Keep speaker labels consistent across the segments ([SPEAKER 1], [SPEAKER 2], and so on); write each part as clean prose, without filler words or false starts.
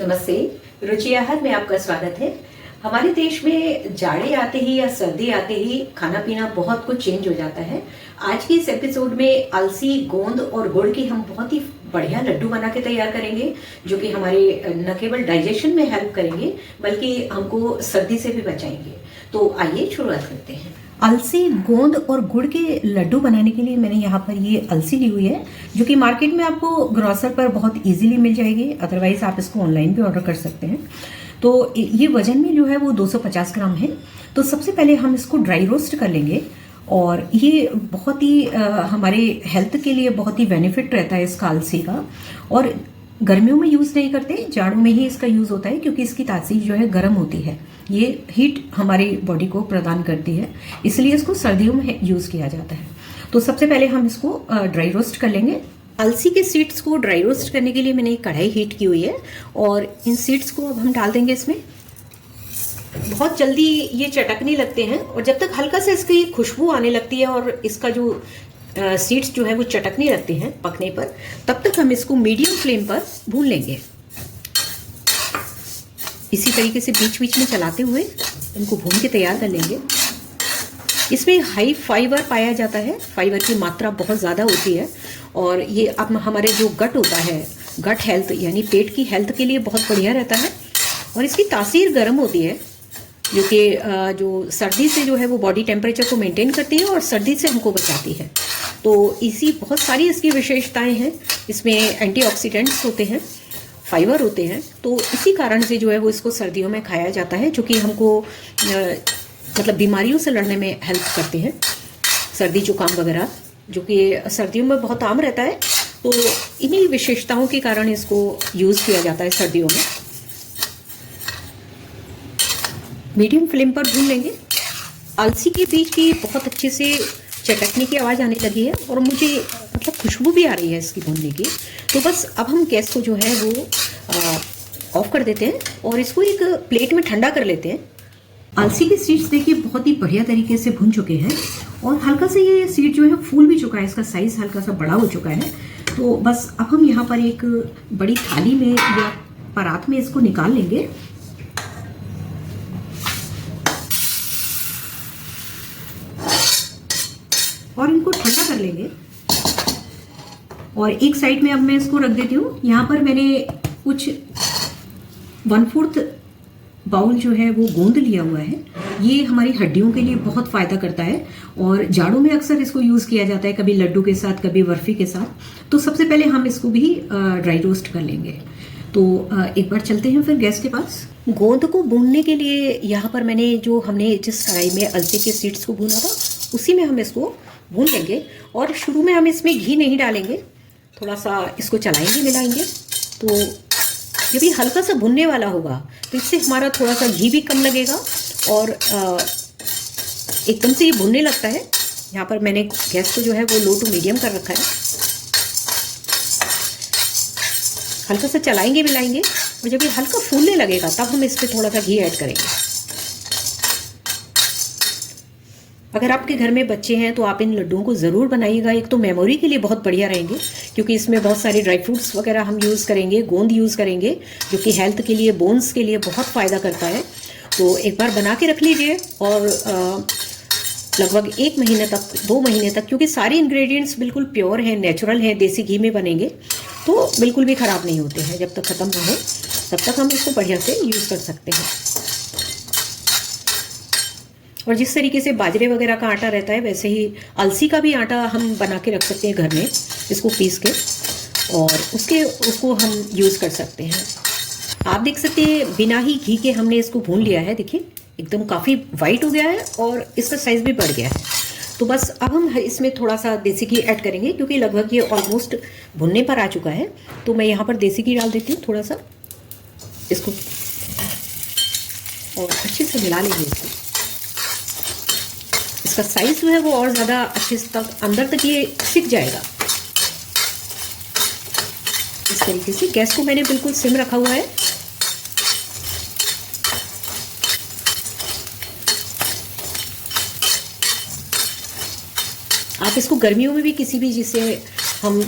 [SPEAKER 1] नमस्ते, रुचि आहार में आपका स्वागत है। हमारे देश में जाड़े आते ही या सर्दी आते ही खाना पीना बहुत कुछ चेंज हो जाता है। आज की इस एपिसोड में अलसी, गोंद और गुड़ की हम बहुत ही बढ़िया लड्डू बना के तैयार करेंगे, जो कि हमारे न केवल डाइजेशन में हेल्प करेंगे बल्कि हमको सर्दी से भी बचाएंगे। तो आइए शुरुआत करते हैं। अलसी, गोंद और गुड़ के लड्डू बनाने के लिए मैंने यहाँ पर ये अलसी ली हुई है, जो कि मार्केट में आपको ग्रोसर पर बहुत इजीली मिल जाएगी। अदरवाइज आप इसको ऑनलाइन भी ऑर्डर कर सकते हैं। तो ये वजन में जो है वो 250 ग्राम है। तो सबसे पहले हम इसको ड्राई रोस्ट कर लेंगे और ये बहुत ही हमारे हेल्थ के लिए बहुत ही बेनिफिट रहता है इसका, अलसी का। और गर्मियों में यूज़ नहीं करते, जाड़ों में ही इसका यूज़ होता है, क्योंकि इसकी तासीर जो है गर्म होती है। ये हीट हमारी बॉडी को प्रदान करती है, इसलिए इसको सर्दियों में यूज़ किया जाता है। तो सबसे पहले हम इसको ड्राई रोस्ट कर लेंगे। अलसी के सीड्स को ड्राई रोस्ट करने के लिए मैंने एक कढ़ाई हीट की हुई है और इन सीड्स को अब हम डाल देंगे इसमें। बहुत जल्दी ये चटकने लगते हैं और जब तक हल्का से इसकी खुशबू आने लगती है और इसका जो सीड्स जो है वो चटकने लगते हैं पकने पर, तब तक हम इसको मीडियम फ्लेम पर भून लेंगे। इसी तरीके से बीच बीच में चलाते हुए इनको भून के तैयार कर लेंगे। इसमें हाई फाइबर पाया जाता है, फाइबर की मात्रा बहुत ज़्यादा होती है और ये अब हमारे जो गट होता है, गट हेल्थ यानी पेट की हेल्थ के लिए बहुत बढ़िया रहता है। और इसकी तासीर गर्म होती है, जो कि जो सर्दी से जो है वो बॉडी टेम्परेचर को मेंटेन करती है और सर्दी से हमको बचाती है। तो इसी बहुत सारी इसकी विशेषताएं हैं। इसमें एंटीऑक्सीडेंट्स होते हैं, फाइबर होते हैं, तो इसी कारण से जो है वो इसको सर्दियों में खाया जाता है, जो कि हमको मतलब बीमारियों से लड़ने में हेल्प करते हैं। सर्दी जुकाम वगैरह जो कि सर्दियों में बहुत आम रहता है, तो इन्हीं विशेषताओं के कारण इसको यूज़ किया जाता है सर्दियों में। मीडियम फ्लेम पर भून लेंगे। अलसी के बीज की बहुत अच्छे से चटकने की आवाज़ आने लगी है और मुझे मतलब खुशबू भी आ रही है इसकी भूनने की। तो बस अब हम गैस को जो है वो ऑफ कर देते हैं और इसको एक प्लेट में ठंडा कर लेते हैं। अलसी के सीड्स देखिए बहुत ही बढ़िया तरीके से भुन चुके हैं और हल्का से ये सीड जो है फूल भी चुका है, इसका साइज हल्का सा बड़ा हो चुका है। तो बस अब हम यहाँ पर एक बड़ी थाली में या परात में इसको निकाल लेंगे। और इनको ठंडा कर लेंगे और एक साइड में अब मैं इसको रख देती हूँ। यहाँ पर मैंने कुछ 1/4 बाउल जो है वो गोंद लिया हुआ है। ये हमारी हड्डियों के लिए बहुत फ़ायदा करता है और जाड़ों में अक्सर इसको यूज़ किया जाता है, कभी लड्डू के साथ, कभी बर्फ़ी के साथ। तो सबसे पहले हम इसको भी ड्राई रोस्ट कर लेंगे। तो एक बार चलते हैं फिर गैस के पास। गोंद को भूनने के लिए यहाँ पर मैंने हमने जिस कढ़ाई में अलसी के सीड्स को भूना था, उसी में हम इसको भून लेंगे। और शुरू में हम इसमें घी नहीं डालेंगे, थोड़ा सा इसको चलाएंगे, मिलाएंगे। तो जब ये हल्का सा भुनने वाला होगा तो इससे हमारा थोड़ा सा घी भी कम लगेगा और एकदम से ये भुनने लगता है। यहाँ पर मैंने गैस को जो है वो लो टू मीडियम कर रखा है। हल्का सा चलाएंगे, मिलाएंगे और जब ये हल्का फूलने लगेगा तब हम इस पर थोड़ा सा घी ऐड करेंगे। अगर आपके घर में बच्चे हैं तो आप इन लड्डुओं को ज़रूर बनाइएगा। एक तो मेमोरी के लिए बहुत बढ़िया रहेंगे, क्योंकि इसमें बहुत सारे ड्राई फ्रूट्स वगैरह हम यूज़ करेंगे, गोंद यूज़ करेंगे, जो कि हेल्थ के लिए, बोन्स के लिए बहुत फ़ायदा करता है। तो एक बार बना के रख लीजिए और लगभग 1 महीने तक, 2 महीने तक, क्योंकि सारे इंग्रेडिएंट्स बिल्कुल प्योर हैं, नेचुरल हैं, देसी घी में बनेंगे, तो बिल्कुल भी ख़राब नहीं होते हैं। जब तक ख़त्म ना हो तब तक हम इसको बढ़िया से यूज़ कर सकते हैं। और जिस तरीके से बाजरे वगैरह का आटा रहता है, वैसे ही अलसी का भी आटा हम बना के रख सकते हैं घर में, इसको पीस के, और उसको हम यूज़ कर सकते हैं। आप देख सकते हैं बिना ही घी के हमने इसको भून लिया है। देखिए एकदम काफ़ी वाइट हो गया है और इसका साइज़ भी बढ़ गया है। तो बस अब हम इसमें थोड़ा सा देसी घी ऐड करेंगे, क्योंकि लगभग ये ऑलमोस्ट भुनने पर आ चुका है। तो मैं यहाँ पर देसी घी डाल देती हूँ थोड़ा सा इसको, और अच्छे से मिला लेंगे इसको। इसका साइज जो है वो और ज़्यादा अच्छे तक अंदर तक ये सिक जाएगा। इस तरीके से गैस को मैंने बिल्कुल सिम रखा हुआ है। आप इसको गर्मियों में भी किसी भी, जिससे हम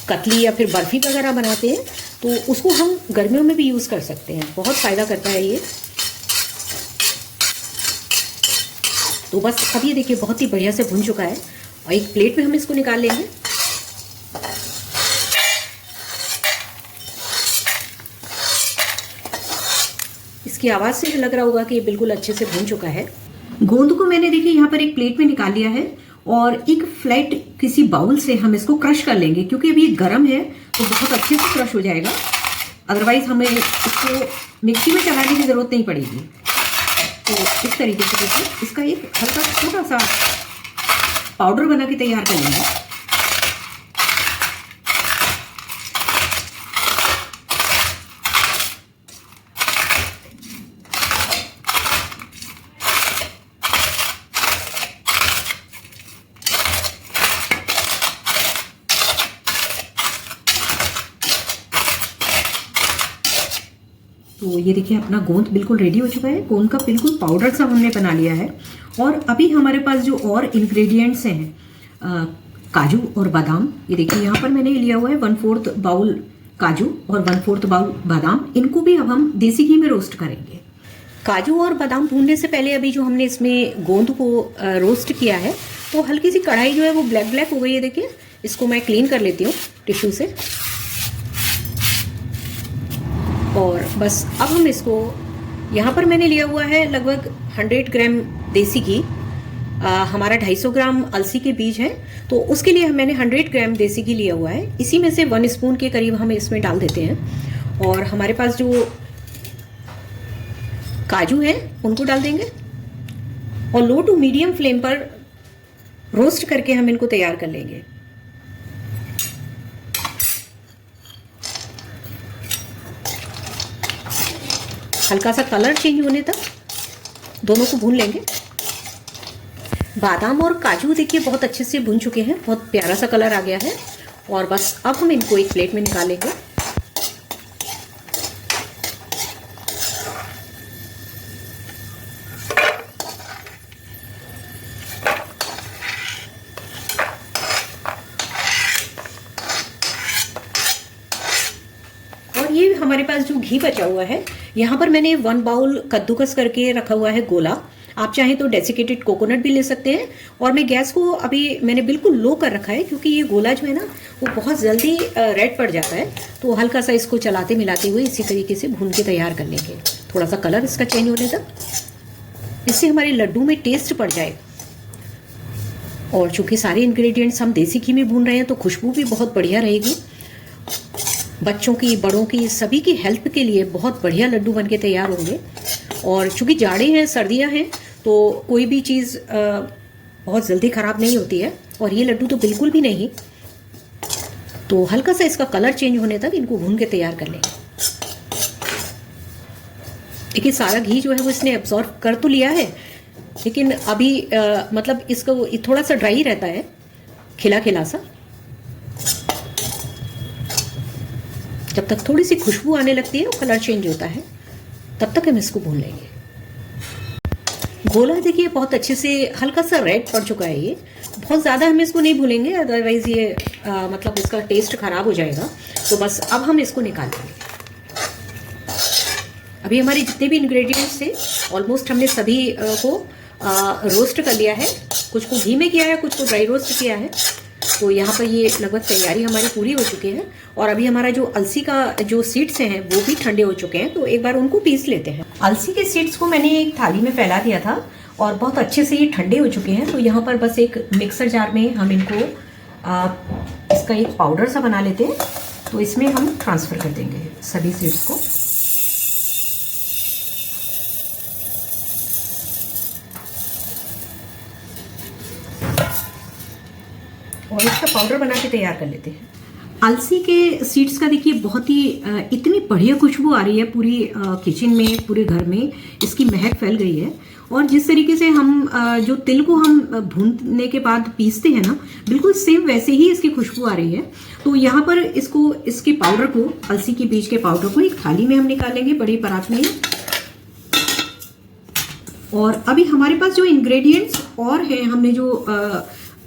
[SPEAKER 1] कतली या फिर बर्फ़ी वगैरह बनाते हैं, तो उसको हम गर्मियों में भी यूज़ कर सकते हैं, बहुत फ़ायदा करता है ये। तो बस अब ये देखिए बहुत ही बढ़िया से भुन चुका है और एक प्लेट में हम इसको निकाल लेंगे। इसकी आवाज़ से लग रहा होगा कि ये बिल्कुल अच्छे से भुन चुका है। गोंद को मैंने देखिए यहाँ पर एक प्लेट में निकाल लिया है और एक फ्लैट किसी बाउल से हम इसको क्रश कर लेंगे, क्योंकि अभी ये गर्म है तो बहुत अच्छे से क्रश हो जाएगा, अदरवाइज हमें इसको मिक्सी में चलाने की ज़रूरत नहीं पड़ेगी। तो इस तरीके से देखिए इसका एक हल्का छोटा सा पाउडर बना के तैयार कर लेंगे। तो ये देखिए अपना गोंद बिल्कुल रेडी हो चुका है, गोंद का बिल्कुल पाउडर सा हमने बना लिया है। और अभी हमारे पास जो और इंग्रेडिएंट्स हैं काजू और बादाम, ये देखिए यहाँ पर मैंने लिया हुआ है 1/4 बाउल काजू और 1/4 बाउल बादाम। इनको भी अब हम देसी घी में रोस्ट करेंगे। काजू और बादाम भूनने से पहले अभी जो हमने इसमें गोंद को रोस्ट किया है तो हल्की सी कढ़ाई जो है वो ब्लैक ब्लैक हो गई है। देखिए इसको मैं क्लीन कर लेती हूँ टिश्यू से। और बस अब हम इसको, यहाँ पर मैंने लिया हुआ है लगभग 100 ग्राम देसी घी। हमारा 250 ग्राम अलसी के बीज है तो उसके लिए मैंने 100 ग्राम देसी घी लिया हुआ है। इसी में से 1 स्पून के करीब हम इसमें डाल देते हैं। और हमारे पास जो काजू हैं उनको डाल देंगे और लो टू मीडियम फ्लेम पर रोस्ट करके हम इनको तैयार कर लेंगे। हल्का सा कलर चेंज होने तक दोनों को भून लेंगे। बादाम और काजू देखिए बहुत अच्छे से भुन चुके हैं, बहुत प्यारा सा कलर आ गया है। और बस अब हम इनको एक प्लेट में निकाल लेंगे। और ये हमारे पास जो घी बचा हुआ है, यहाँ पर मैंने 1 बाउल कद्दूकस करके रखा हुआ है गोला। आप चाहें तो डेसिकेटेड कोकोनट भी ले सकते हैं। और मैं गैस को अभी मैंने बिल्कुल लो कर रखा है, क्योंकि ये गोला जो है ना वो बहुत जल्दी रेड पड़ जाता है। तो हल्का सा इसको चलाते मिलाते हुए इसी तरीके से भून के तैयार कर लेंगे, थोड़ा सा कलर इसका चेंज होने तक। इससे हमारे लड्डू में टेस्ट पड़ जाएगा। और चूंकि सारे इंग्रेडिएंट्स हम देसी घी में भून रहे हैं तो खुशबू भी बहुत बढ़िया रहेगी। बच्चों की, बड़ों की, सभी की हेल्प के लिए बहुत बढ़िया लड्डू बन के तैयार होंगे। और चूंकि जाड़े हैं, सर्दियां हैं, तो कोई भी चीज़ बहुत जल्दी ख़राब नहीं होती है। और ये लड्डू तो बिल्कुल भी नहीं। तो हल्का सा इसका कलर चेंज होने तक इनको भून के तैयार कर लेंगे। देखिए सारा घी जो है वो इसने एब्जॉर्ब कर तो लिया है, लेकिन अभी मतलब इसका थोड़ा सा ड्राई रहता है, खिला खिला सा। जब तक थोड़ी सी खुशबू आने लगती है और कलर चेंज होता है तब तक हम इसको भून लेंगे। गोला देखिए बहुत अच्छे से हल्का सा रेड पड़ चुका है। ये बहुत ज़्यादा हम इसको नहीं भूलेंगे, अदरवाइज ये मतलब इसका टेस्ट खराब हो जाएगा। तो बस अब हम इसको निकाल लेंगे। अभी हमारे जितने भी इंग्रेडिएंट्स थे ऑलमोस्ट हमने सभी को रोस्ट कर लिया है। कुछ को घी में किया है, कुछ को ड्राई रोस्ट किया है। तो यहाँ पर ये लगभग तैयारी हमारी पूरी हो चुकी है। और अभी हमारा जो अलसी का जो सीड्स हैं वो भी ठंडे हो चुके हैं, तो एक बार उनको पीस लेते हैं। अलसी के सीड्स को मैंने एक थाली में फैला दिया था और बहुत अच्छे से ये ठंडे हो चुके हैं। तो यहाँ पर बस एक मिक्सर जार में हम इनको इसका एक पाउडर सा बना लेते हैं। तो इसमें हम ट्रांसफ़र कर देंगे सभी सीड्स को। और इसका पाउडर बना के तैयार कर लेते हैं। अलसी के सीड्स का देखिए बहुत ही इतनी बढ़िया खुशबू आ रही है पूरी किचन में, पूरे घर में इसकी महक फैल गई है। और जिस तरीके से हम जो तिल को हम भूनने के बाद पीसते हैं ना, बिल्कुल सेम वैसे ही इसकी खुशबू आ रही है। तो यहाँ पर इसके पाउडर को, अलसी के बीज के पाउडर को एक थाली में हम निकालेंगे, बड़ी परात में। और अभी हमारे पास जो इंग्रेडिएंट्स और हैं, हमने जो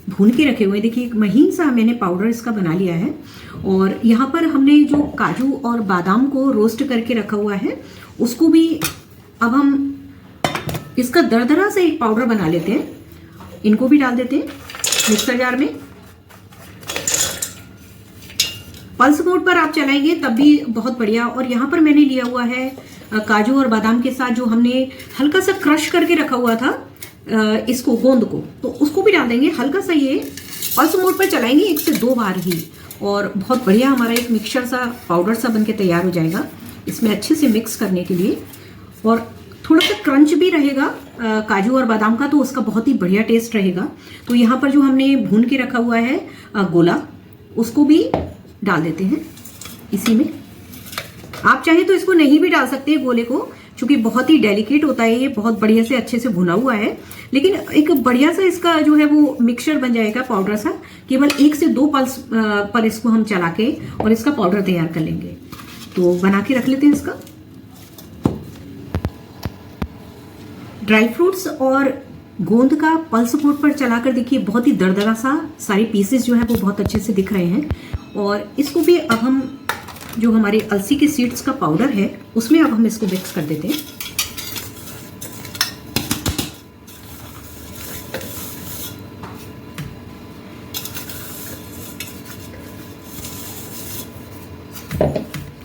[SPEAKER 1] भून के रखे हुए, देखिए एक महीन सा मैंने पाउडर इसका बना लिया है। और यहाँ पर हमने जो काजू और बादाम को रोस्ट करके रखा हुआ है उसको भी अब हम इसका दरदरा से एक पाउडर बना लेते हैं, इनको भी डाल देते हैं मिक्सर जार में। पल्स मोड पर आप चलाएंगे तब भी बहुत बढ़िया। और यहाँ पर मैंने लिया हुआ है काजू और बादाम के साथ जो हमने हल्का सा क्रश करके रखा हुआ था इसको, गोंद को, तो उसको भी डाल देंगे। हल्का सा ये पल्स मोड पर चलाएंगे 1 से 2 बार ही, और बहुत बढ़िया हमारा एक मिक्सचर सा पाउडर सा बनके तैयार हो जाएगा इसमें अच्छे से मिक्स करने के लिए। और थोड़ा सा क्रंच भी रहेगा काजू और बादाम का, तो उसका बहुत ही बढ़िया टेस्ट रहेगा। तो यहाँ पर जो हमने भून के रखा हुआ है गोला, उसको भी डाल देते हैं इसी में। आप चाहे तो इसको नहीं भी डाल सकते हैं गोले को, क्योंकि बहुत ही डेलिकेट होता है ये, बहुत बढ़िया से अच्छे से भुना हुआ है। लेकिन एक बढ़िया सा इसका जो है वो मिक्सचर बन जाएगा पाउडर सा। केवल 1 से 2 पल्स पर इसको हम चला के और इसका पाउडर तैयार कर लेंगे। तो बना के रख लेते हैं इसका। ड्राई फ्रूट्स और गोंद का पल्स मोड पर चलाकर देखिए बहुत ही दरदरा सा सारे पीसेस जो है वो बहुत अच्छे से दिख रहे हैं। और इसको भी अब हम जो हमारे अलसी के सीड्स का पाउडर है उसमें अब हम इसको मिक्स कर देते हैं।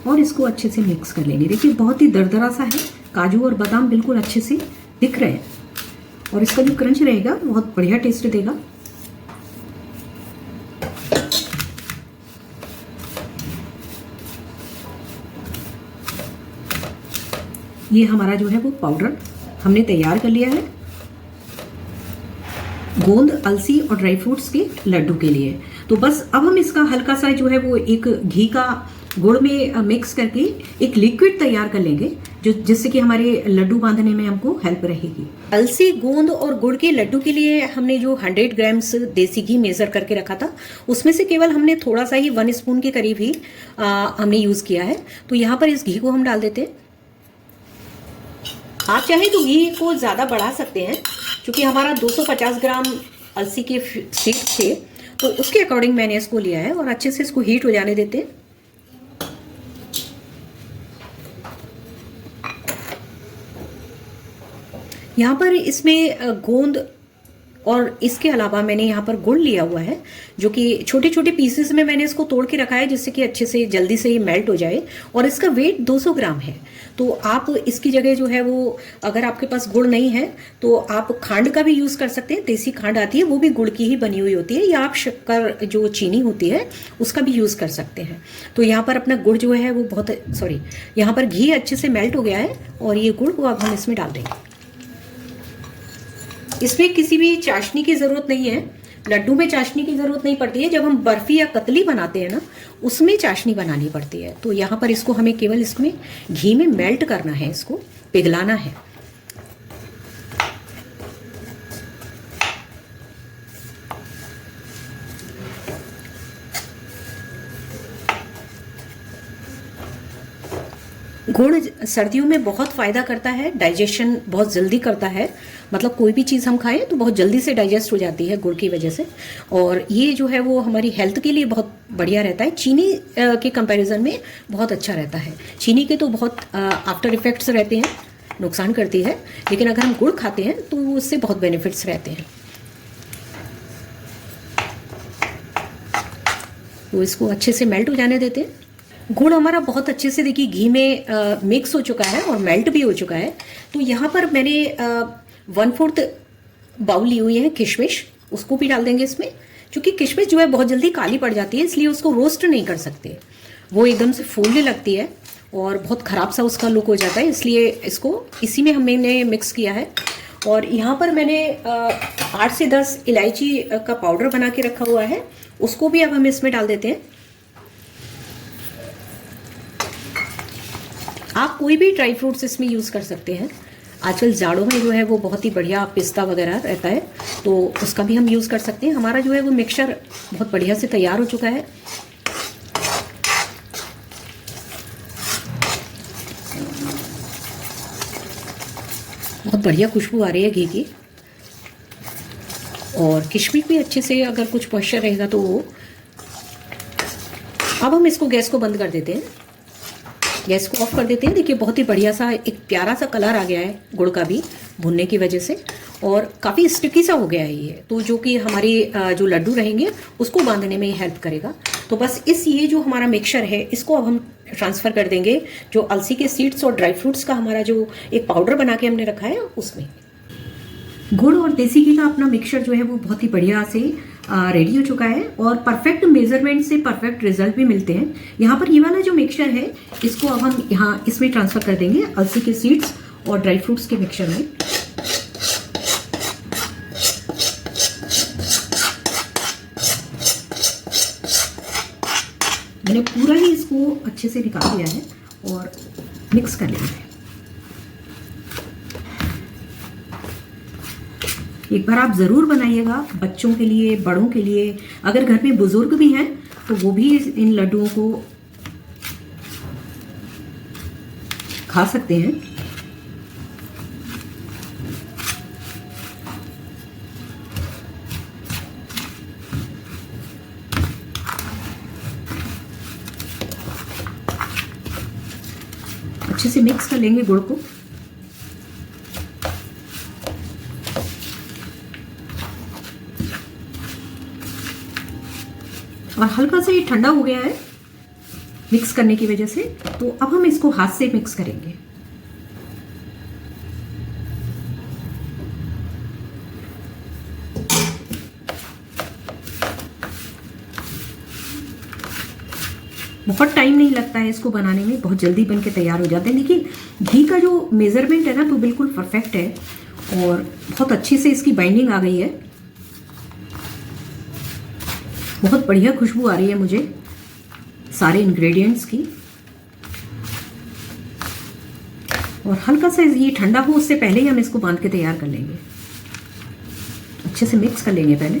[SPEAKER 1] और इसको अच्छे से मिक्स कर लेंगे। देखिए बहुत ही दरदरा सा है, काजू और बादाम बिल्कुल अच्छे से दिख रहे हैं, और इसका जो क्रंच रहेगा बहुत बढ़िया टेस्ट देगा। ये हमारा जो है वो पाउडर हमने तैयार कर लिया है गोंद, अलसी और ड्राई फ्रूट्स के लड्डू के लिए। तो बस अब हम इसका हल्का सा जो है वो एक घी का गुड़ में मिक्स करके एक लिक्विड तैयार कर लेंगे, जो जिससे कि हमारे लड्डू बांधने में हमको हेल्प रहेगी। अलसी, गोंद और गुड़ के लड्डू के लिए हमने जो 100 ग्राम्स देसी घी मेजर करके रखा था, उसमें से केवल हमने थोड़ा सा ही 1 स्पून के करीब ही हमने यूज किया है। तो यहाँ पर इस घी को हम डाल देते हैं। आप चाहे तो घी को ज़्यादा बढ़ा सकते हैं, क्योंकि हमारा 250 ग्राम अलसी के सीड्स थे, तो उसके अकॉर्डिंग मैंने इसको लिया है। और अच्छे से इसको हीट हो जाने देते हैं। यहाँ पर इसमें गोंद और इसके अलावा मैंने यहाँ पर गुड़ लिया हुआ है, जो कि छोटे छोटे पीसेस में मैंने इसको तोड़ के रखा है, जिससे कि अच्छे से जल्दी से ये मेल्ट हो जाए। और इसका वेट 200 ग्राम है। तो आप इसकी जगह जो है वो, अगर आपके पास गुड़ नहीं है तो आप खांड का भी यूज़ कर सकते हैं। देसी खांड आती है, वो भी गुड़ की ही बनी हुई होती है, या आप शक्कर जो चीनी होती है उसका भी यूज़ कर सकते हैं। तो यहाँ पर अपना गुड़ जो है वो यहाँ पर घी अच्छे से मेल्ट हो गया है, और ये गुड़ को अब हम इसमें डाल देंगे। इसमें किसी भी चाशनी की ज़रूरत नहीं है, लड्डू में चाशनी की ज़रूरत नहीं पड़ती है। जब हम बर्फ़ी या कतली बनाते हैं ना, उसमें चाशनी बनानी पड़ती है। तो यहाँ पर इसको हमें केवल इसमें घी में मेल्ट करना है, इसको पिघलाना है। गुड़ सर्दियों में बहुत फ़ायदा करता है, डाइजेशन बहुत जल्दी करता है। मतलब कोई भी चीज़ हम खाएं तो बहुत जल्दी से डाइजेस्ट हो जाती है गुड़ की वजह से। और ये जो है वो हमारी हेल्थ के लिए बहुत बढ़िया रहता है। चीनी के कंपैरिजन में बहुत अच्छा रहता है। चीनी के तो बहुत आफ्टर इफ़ेक्ट्स रहते हैं, नुकसान करती है, लेकिन अगर हम गुड़ खाते हैं तो उससे बहुत बेनिफिट्स रहते हैं। तो इसको अच्छे से मेल्ट हो जाने देते हैं। गुड़ हमारा बहुत अच्छे से देखिए घी में मिक्स हो चुका है और मेल्ट भी हो चुका है। तो यहाँ पर मैंने 1/4 बाउल ली हुई है किशमिश, उसको भी डाल देंगे इसमें। क्योंकि किशमिश जो है बहुत जल्दी काली पड़ जाती है, इसलिए उसको रोस्ट नहीं कर सकते, वो एकदम से फूलने लगती है और बहुत ख़राब सा उसका लुक हो जाता है। इसलिए इसको इसी में हमने मिक्स किया है। और यहाँ पर मैंने 8 से 10 इलायची का पाउडर बना के रखा हुआ है, उसको भी अब हम इसमें डाल देते हैं। आप कोई भी ड्राई फ्रूट्स इसमें यूज़ कर सकते हैं। आजकल जाड़ों में जो है वो बहुत ही बढ़िया पिस्ता वगैरह रहता है, तो उसका भी हम यूज़ कर सकते हैं। हमारा जो है वो मिक्सचर बहुत बढ़िया से तैयार हो चुका है। बहुत बढ़िया खुशबू आ रही है घी की। और किशमिश भी अच्छे से अगर कुछ मॉइस्चर रहेगा तो वो। अब हम इसको गैस को बंद कर देते हैं, गैस को ऑफ कर देते हैं। देखिए बहुत ही बढ़िया सा एक प्यारा सा कलर आ गया है गुड़ का भी भुनने की वजह से, और काफ़ी स्टिकी सा हो गया है ये, तो जो कि हमारी जो लड्डू रहेंगे उसको बांधने में हेल्प करेगा। तो बस ये जो हमारा मिक्सचर है इसको अब हम ट्रांसफ़र कर देंगे जो अलसी के सीड्स और ड्राई फ्रूट्स का हमारा जो एक पाउडर बना के हमने रखा है उसमें। गुड़ और देसी घी का अपना मिक्सचर जो है वो बहुत ही बढ़िया से रेडी हो चुका है, और परफेक्ट मेजरमेंट से परफेक्ट रिजल्ट भी मिलते हैं। यहाँ पर ये वाला जो मिक्सचर है इसको अब हम यहाँ इसमें ट्रांसफ़र कर देंगे अलसी के सीड्स और ड्राई फ्रूट्स के मिक्सचर में। मैंने पूरा ही इसको अच्छे से निकाल लिया है और मिक्स कर लिया है। एक बार आप ज़रूर बनाइएगा, बच्चों के लिए, बड़ों के लिए, अगर घर में बुजुर्ग भी हैं तो वो भी इन लड्डुओं को खा सकते हैं। अच्छे से मिक्स कर लेंगे गुड़ को। और हल्का सा ये ठंडा हो गया है मिक्स करने की वजह से, तो अब हम इसको हाथ से मिक्स करेंगे। बहुत टाइम नहीं लगता है इसको बनाने में, बहुत जल्दी बन के तैयार हो जाते हैं। देखिए घी का जो मेजरमेंट है ना वो बिल्कुल परफेक्ट है, और बहुत अच्छे से इसकी बाइंडिंग आ गई है। बहुत बढ़िया खुशबू आ रही है मुझे सारे इंग्रेडिएंट्स की। और हल्का सा ये ठंडा हो उससे पहले ही हम इसको बांध के तैयार कर लेंगे। अच्छे से मिक्स कर लेंगे पहले।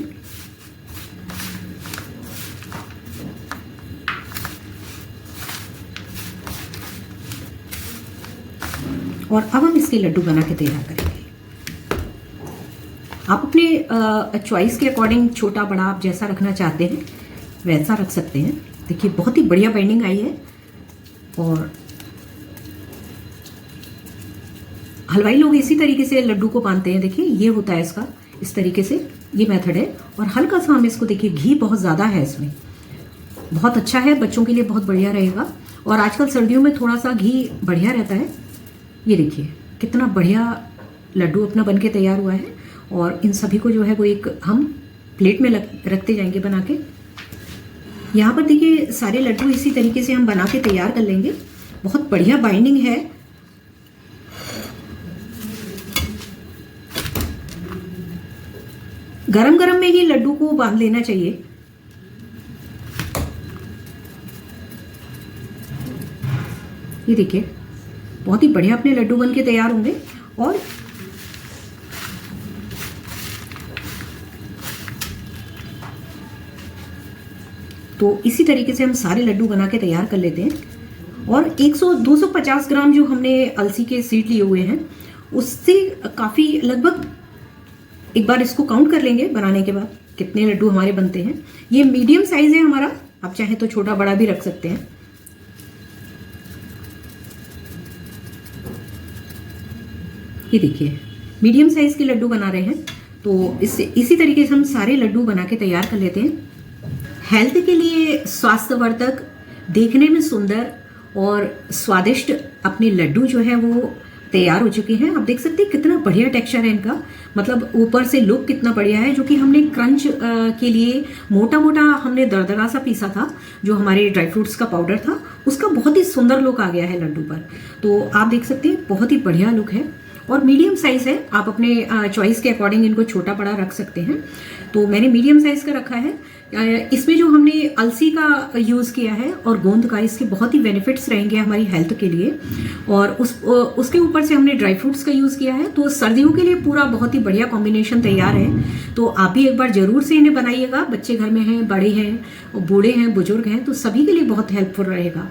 [SPEAKER 1] और अब हम इसके लड्डू बना के तैयार करेंगे। आप अपने चॉइस के अकॉर्डिंग छोटा बड़ा आप जैसा रखना चाहते हैं वैसा रख सकते हैं। देखिए बहुत ही बढ़िया बाइंडिंग आई है, और हलवाई लोग इसी तरीके से लड्डू को बांधते हैं। देखिए ये होता है इसका, इस तरीके से ये मेथड है। और हल्का सा हम इसको, देखिए घी बहुत ज़्यादा है इसमें, बहुत अच्छा है, बच्चों के लिए बहुत बढ़िया रहेगा। और आजकल सर्दियों में थोड़ा सा घी बढ़िया रहता है। ये देखिए कितना बढ़िया लड्डू अपना बन के तैयार हुआ है। और इन सभी को जो है वो एक हम प्लेट में रखते जाएंगे बना के। यहाँ पर देखिए सारे लड्डू इसी तरीके से हम बना के तैयार कर लेंगे। बहुत बढ़िया बाइंडिंग है। गरम गरम में ही लड्डू को बांध लेना चाहिए। ये देखिए बहुत ही बढ़िया अपने लड्डू बन के तैयार होंगे। और तो इसी तरीके से हम सारे लड्डू बना के तैयार कर लेते हैं। और 250 ग्राम जो हमने अलसी के सीड लिए हुए हैं उससे काफ़ी, लगभग एक बार इसको काउंट कर लेंगे बनाने के बाद कितने लड्डू हमारे बनते हैं। ये मीडियम साइज है हमारा, आप चाहे तो छोटा बड़ा भी रख सकते हैं। ये देखिए मीडियम साइज के लड्डू बना रहे हैं। तो इसी तरीके से हम सारे लड्डू बना के तैयार कर लेते हैं। हेल्थ के लिए स्वास्थ्यवर्धक, देखने में सुंदर और स्वादिष्ट अपने लड्डू जो है वो तैयार हो चुके हैं। आप देख सकते हैं कितना बढ़िया टेक्सचर है इनका, मतलब ऊपर से लुक कितना बढ़िया है। जो कि हमने क्रंच के लिए मोटा मोटा हमने दरदरा सा पीसा था, जो हमारे ड्राई फ्रूट्स का पाउडर था, उसका बहुत ही सुंदर लुक आ गया है लड्डू पर। तो आप देख सकते हैं बहुत ही बढ़िया लुक है। और मीडियम साइज़ है, आप अपने चॉइस के अकॉर्डिंग इनको छोटा बड़ा रख सकते हैं। तो मैंने मीडियम साइज़ का रखा है। इसमें जो हमने अलसी का यूज़ किया है और गोंद का, इसके बहुत ही बेनिफिट्स रहेंगे हमारी हेल्थ के लिए। और उसके ऊपर से हमने ड्राई फ्रूट्स का यूज़ किया है। तो सर्दियों के लिए पूरा बहुत ही बढ़िया कॉम्बिनेशन तैयार है। तो आप भी एक बार ज़रूर से इन्हें बनाइएगा। बच्चे घर में हैं, बड़े हैं, बूढ़े हैं, बुजुर्ग हैं, तो सभी के लिए बहुत हेल्पफुल रहेगा।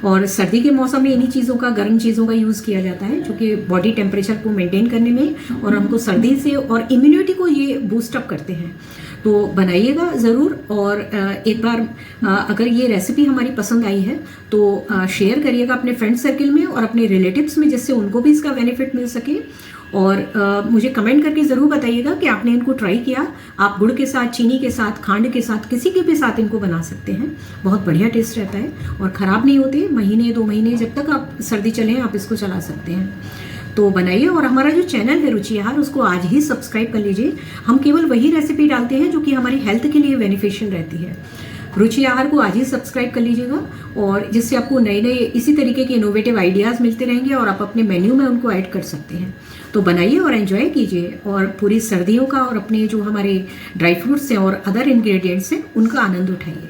[SPEAKER 1] और सर्दी के मौसम में इन्हीं चीज़ों का, गर्म चीज़ों का यूज़ किया जाता है, जो कि बॉडी टेम्परेचर को मेंटेन करने में और हमको सर्दी से और इम्यूनिटी को ये बूस्ट अप करते हैं। तो बनाइएगा ज़रूर। और एक बार अगर ये रेसिपी हमारी पसंद आई है तो शेयर करिएगा अपने फ्रेंड सर्किल में और अपने रिलेटिव्स में, जिससे उनको भी इसका बेनिफिट मिल सके। और मुझे कमेंट करके ज़रूर बताइएगा कि आपने इनको ट्राई किया। आप गुड़ के साथ, चीनी के साथ, खांड के साथ, किसी के भी साथ इनको बना सकते हैं। बहुत बढ़िया टेस्ट रहता है और ख़राब नहीं होते। महीने 2 महीने जब तक आप सर्दी चले आप इसको चला सकते हैं। तो बनाइए। और हमारा जो चैनल है रुचि आहार, उसको आज ही सब्सक्राइब कर लीजिए। हम केवल वही रेसिपी डालते हैं जो कि हमारी हेल्थ के लिए बेनिफिशियल रहती है। रुचि आहार को आज ही सब्सक्राइब कर लीजिएगा, और जिससे आपको नए नए इसी तरीके के इनोवेटिव आइडियाज़ मिलते रहेंगे और आप अपने मेन्यू में उनको ऐड कर सकते हैं। तो बनाइए और एंजॉय कीजिए, और पूरी सर्दियों का और अपने जो हमारे ड्राई फ्रूट्स हैं और अदर इंग्रेडिएंट्स हैं उनका आनंद उठाइए।